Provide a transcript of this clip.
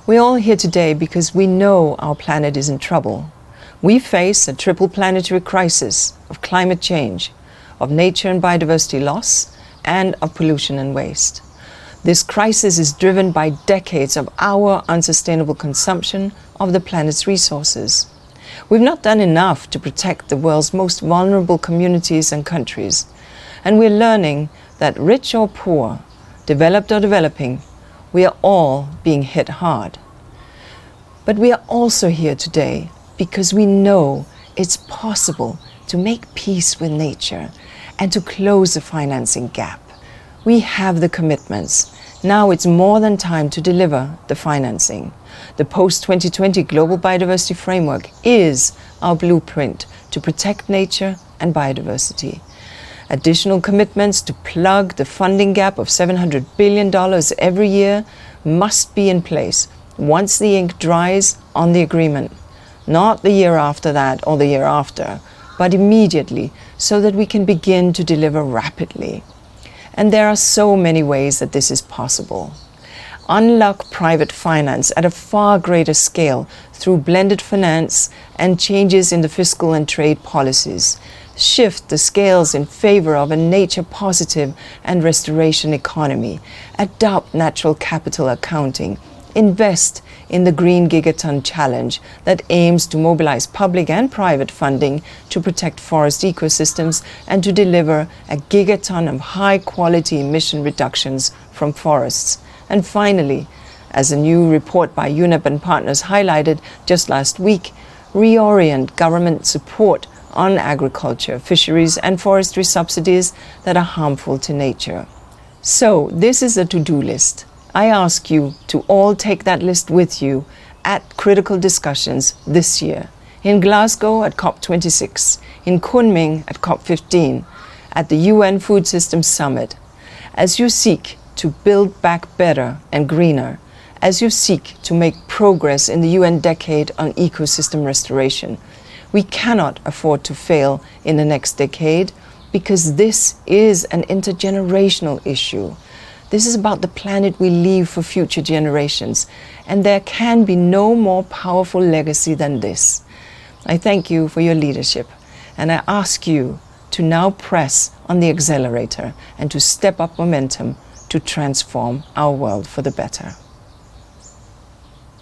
We're all here today because we know our planet is in trouble. We face a triple planetary crisis of climate change, of nature and biodiversity loss, and of pollution and waste. This crisis is driven by decades of our unsustainable consumption of the planet's resources. We've not done enough to protect the world's most vulnerable communities and countries, and we're learning that rich or poor, developed or developing, we are all being hit hard. But we are also here today because we know it's possible to make peace with nature and to close the financing gap. We have the commitments. Now it's more than time to deliver the financing. The post-2020 Global Biodiversity Framework is our blueprint to protect nature and biodiversity. Additional commitments to plug the funding gap of $700 billion every year must be in place once the ink dries on the agreement. Not the year after that or the year after, but immediately, so that we can begin to deliver rapidly. And there are so many ways that this is possible. Unlock private finance at a far greater scale through blended finance and changes in the fiscal and trade policies. Shift the scales in favor of a nature-positive and restoration economy. Adopt natural capital accounting. Invest in the Green Gigaton Challenge that aims to mobilize public and private funding to protect forest ecosystems and to deliver a gigaton of high-quality emission reductions from forests. And finally, as a new report by UNEP and partners highlighted just last week, reorient government support on agriculture, fisheries and forestry subsidies that are harmful to nature. So this is a to-do list. I ask you to all take that list with you at critical discussions this year. In Glasgow at COP26, in Kunming at COP15, at the UN Food Systems Summit, as you seek to build back better and greener, as you seek to make progress in the UN Decade on Ecosystem Restoration. We cannot afford to fail in the next decade because this is an intergenerational issue. This is about the planet we leave for future generations, and there can be no more powerful legacy than this. I thank you for your leadership, and I ask you to now press on the accelerator and to step up momentum to transform our world for the better.